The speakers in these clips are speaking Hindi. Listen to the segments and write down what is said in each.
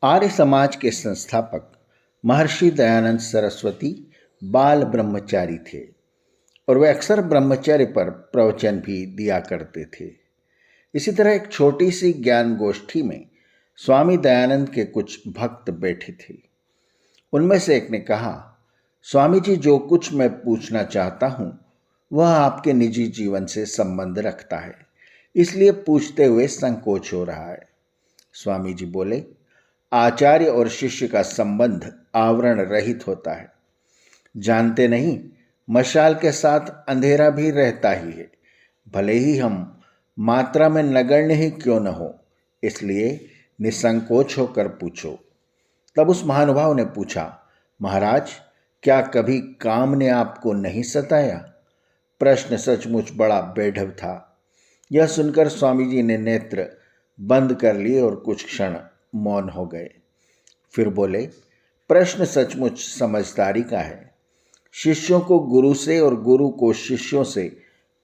आर्य समाज के संस्थापक महर्षि दयानंद सरस्वती बाल ब्रह्मचारी थे और वे अक्सर ब्रह्मचर्य पर प्रवचन भी दिया करते थे। इसी तरह एक छोटी सी ज्ञान गोष्ठी में स्वामी दयानंद के कुछ भक्त बैठे थे। उनमें से एक ने कहा, स्वामी जी, जो कुछ मैं पूछना चाहता हूँ वह आपके निजी जीवन से संबंध रखता है, इसलिए पूछते हुए संकोच हो रहा है। स्वामी जी बोले, आचार्य और शिष्य का संबंध आवरण रहित होता है। जानते नहीं, मशाल के साथ अंधेरा भी रहता ही है, भले ही हम मात्रा में नगण्य ही क्यों न हो। इसलिए निसंकोच होकर पूछो। तब उस महानुभाव ने पूछा, महाराज, क्या कभी काम ने आपको नहीं सताया? प्रश्न सचमुच बड़ा बेढब था। यह सुनकर स्वामी जी ने नेत्र बंद कर लिए और कुछ क्षण मौन हो गए। फिर बोले, प्रश्न सचमुच समझदारी का है। शिष्यों को गुरु से और गुरु को शिष्यों से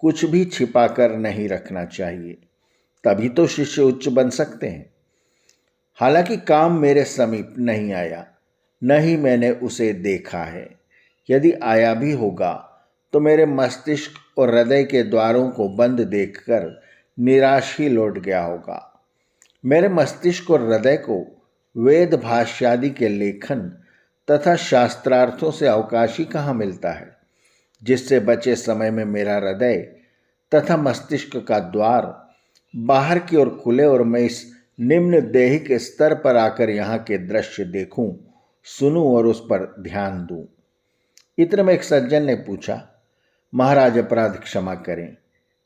कुछ भी छिपा कर नहीं रखना चाहिए, तभी तो शिष्य उच्च बन सकते हैं। हालांकि काम मेरे समीप नहीं आया, न ही मैंने उसे देखा है। यदि आया भी होगा तो मेरे मस्तिष्क और हृदय के द्वारों को बंद देखकर निराश ही लौट गया होगा। मेरे मस्तिष्क और हृदय को वेद भाष्यादि के लेखन तथा शास्त्रार्थों से अवकाश ही कहाँ मिलता है, जिससे बचे समय में मेरा हृदय तथा मस्तिष्क का द्वार बाहर की ओर खुले और मैं इस निम्न देहिक स्तर पर आकर यहाँ के दृश्य देखूं, सुनूं और उस पर ध्यान दूं। इतने में एक सज्जन ने पूछा, महाराज, अपराध क्षमा करें,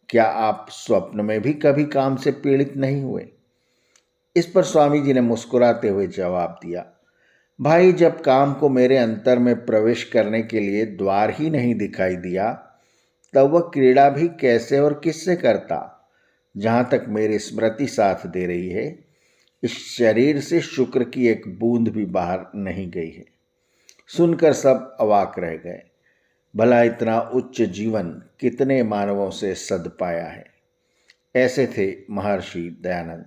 क्या आप स्वप्न में भी कभी काम से पीड़ित नहीं हुए? इस पर स्वामी जी ने मुस्कुराते हुए जवाब दिया, भाई, जब काम को मेरे अंतर में प्रवेश करने के लिए द्वार ही नहीं दिखाई दिया, तब वह क्रीड़ा भी कैसे और किससे करता? जहाँ तक मेरी स्मृति साथ दे रही है, इस शरीर से शुक्र की एक बूंद भी बाहर नहीं गई है। सुनकर सब अवाक रह गए। भला इतना उच्च जीवन कितने मानवों से सद पाया है। ऐसे थे महर्षि दयानंद।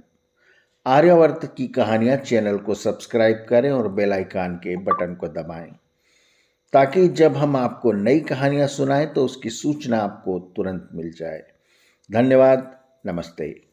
आर्यावर्त की कहानियाँ चैनल को सब्सक्राइब करें और बेल आइकन के बटन को दबाएं, ताकि जब हम आपको नई कहानियाँ सुनाएं तो उसकी सूचना आपको तुरंत मिल जाए। धन्यवाद। नमस्ते।